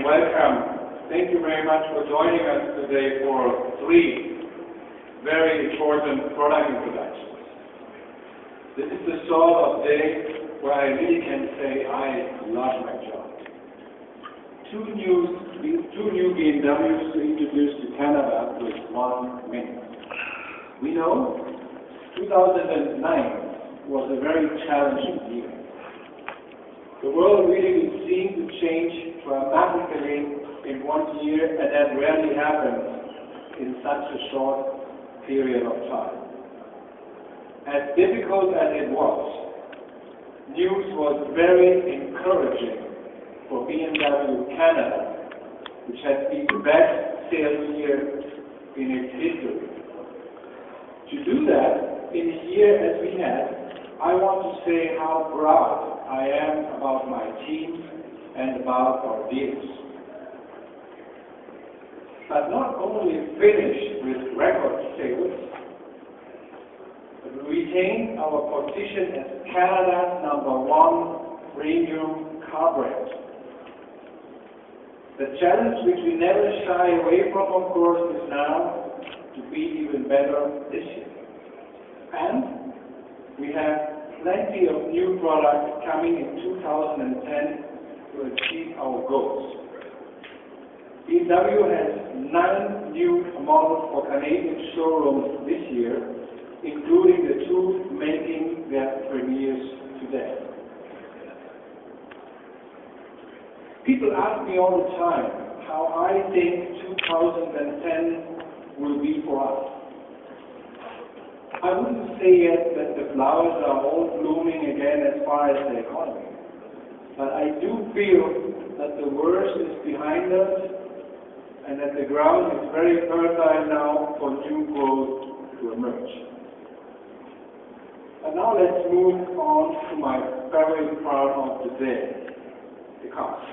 and welcome. Thank you very much for joining us today for 3 very important product introductions. This is the sort of day where I really can say I love my job. Two new BMWs to introduce to Canada with 1 minute. We know 2009 was a very challenging year. The world really seemed to change dramatically in 1 year, and that rarely happens in such a short period of time. As difficult as it was, news was very encouraging for BMW Canada, which has been the best sales year in its history. To do that in a year as we had, I want to say how proud I am about my team and about our dealers. But not only finish with record sales, but retain our position as Canada's #1 premium car brand. The challenge which we never shy away from, of course, is now to be even better this year. And we have plenty of new products coming in 2010 to achieve our goals. BMW has 9 new models for Canadian showrooms this year, including the 2 making their premieres today. People ask me all the time how I think 2010 will be for us. I wouldn't say yet that the flowers are all blooming again as far as the economy, but I do feel that the worst is behind us and that the ground is very fertile now for new growth to emerge. But now let's move on to my favorite part of the day, the cars.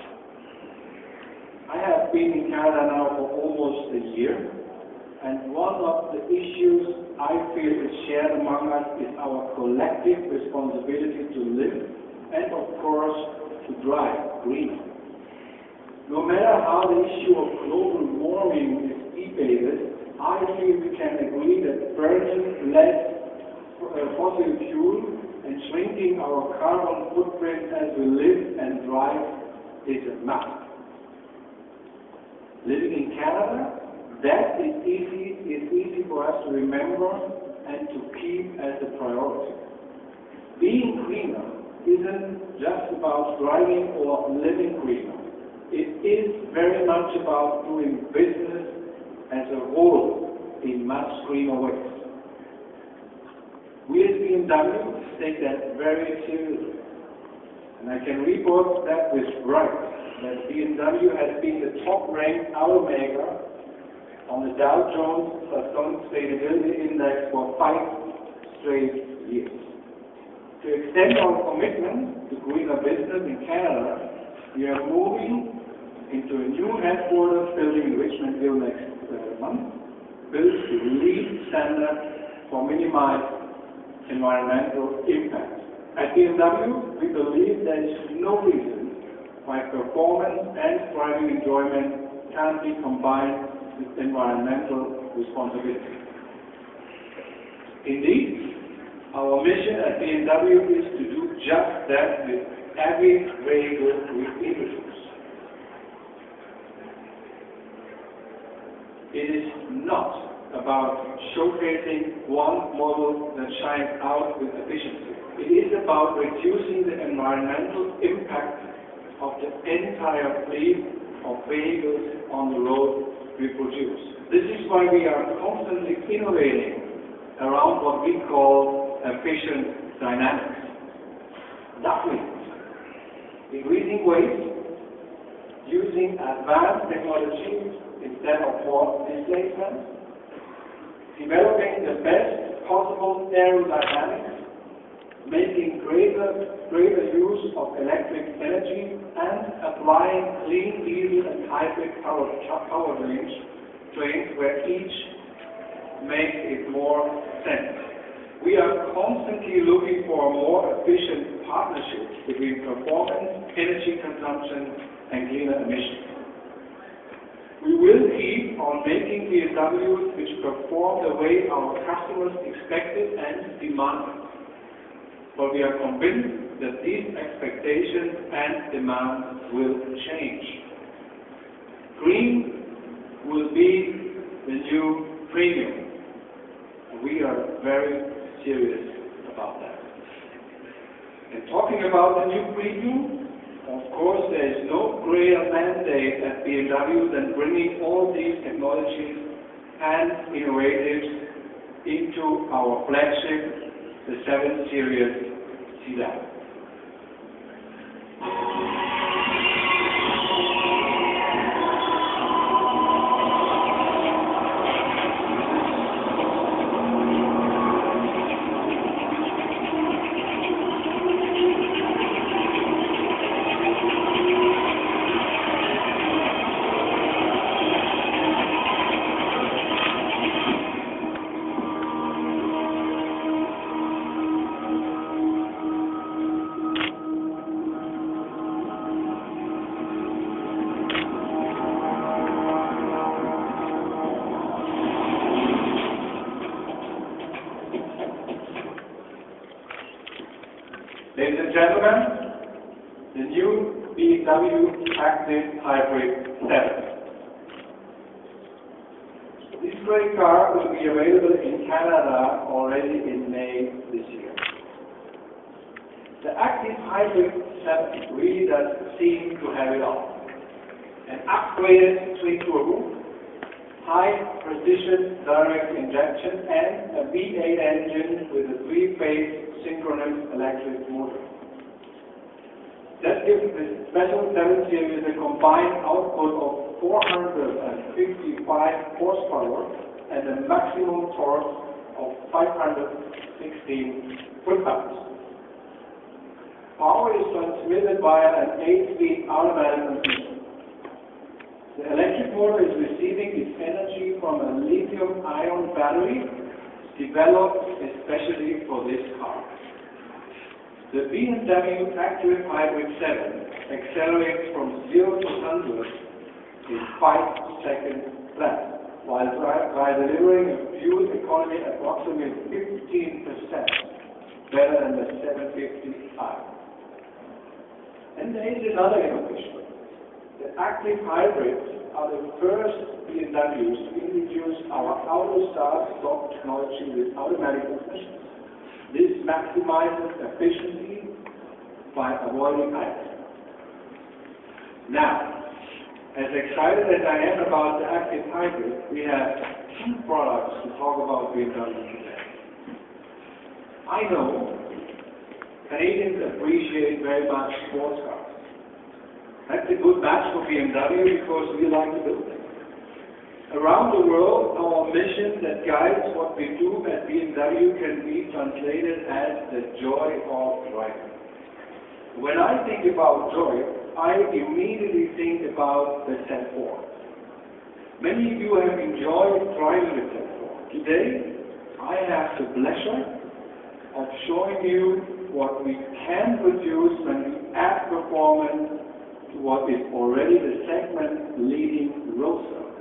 I have been in Canada now for almost a year, and one of the issues I feel is shared among us is our collective responsibility to live and, of course, to drive green. No matter how the issue of global warming is debated, I feel we can agree that burning less fossil fuel and shrinking our carbon footprint as we live and drive is a must. Living in Canada, that is easy for us to remember and to keep as a priority. Being greener isn't just about driving or living greener. It is very much about doing business as a whole in much greener ways. We as BMW take that very seriously. And I can report that with pride that BMW has been the top-ranked automaker on the Dow Jones Sustainability Index for 5 straight years. To extend our commitment to greener business in Canada, we are moving into a new headquarters building in Richmondville next month, built to LEED standard for minimized environmental impact. At BMW, we believe there is no reason why performance and driving enjoyment can't be combined with environmental responsibility. Indeed, our mission at BMW is to do just that with every vehicle we introduce. It is not about showcasing one model that shines out with efficiency. It is about reducing the environmental impact of the entire fleet of vehicles on the road we produce. This is why we are constantly innovating around what we call efficient dynamics. That means increasing weight, using advanced technology instead of more displacement, developing the best possible aerodynamics, making greater use of electric energy, and applying clean diesel and hybrid powertrains where each makes it more sense. We are constantly looking for more efficient partnerships between performance, energy consumption, and cleaner emissions. We will keep on making BMWs which perform the way our customers expected and demanded. But we are convinced that these expectations and demands will change. Green will be the new premium. And we are very serious about that. And talking about the new premium, of course, there is no greater mandate at BMW than bringing all these technologies and innovatives into our flagship, the 7 Series sedan. Ladies and gentlemen, the new BMW ActiveHybrid 7. This great car will be available in Canada already in May this year. The ActiveHybrid 7 really does seem to have it all. An upgraded twin-turbo, high-precision direct injection, and a V8 engine with a 3-phase synchronous electric motor. That gives the special 7 Series a combined output of 455 horsepower and a maximum torque of 516 foot-pounds. Power is transmitted via an 8-speed automatic transmission. The electric motor is receiving its energy from a lithium-ion battery developed especially for this car. The BMW ActiveHybrid 7 accelerates from 0 to 100 in 5 seconds flat, while delivering a fuel economy approximately 15% better than the 750i. And there is another innovation. The ActiveHybrids are the first BMWs to introduce our Autoshow stop technology with automatic transmissions. This maximizes efficiency by avoiding idling. Now, as excited as I am about the ActiveHybrid, we have 2 products to talk about BMW today. I know Canadians appreciate very much sports cars. That's a good match for BMW because we like to build them. Around the world, our mission that guides what we do at BMW can be translated as the joy of driving. When I think about joy, I immediately think about the Z4. Many of you have enjoyed driving the Z4. Today, I have the pleasure of showing you what we can produce when we add performance to what is already the segment-leading roadster.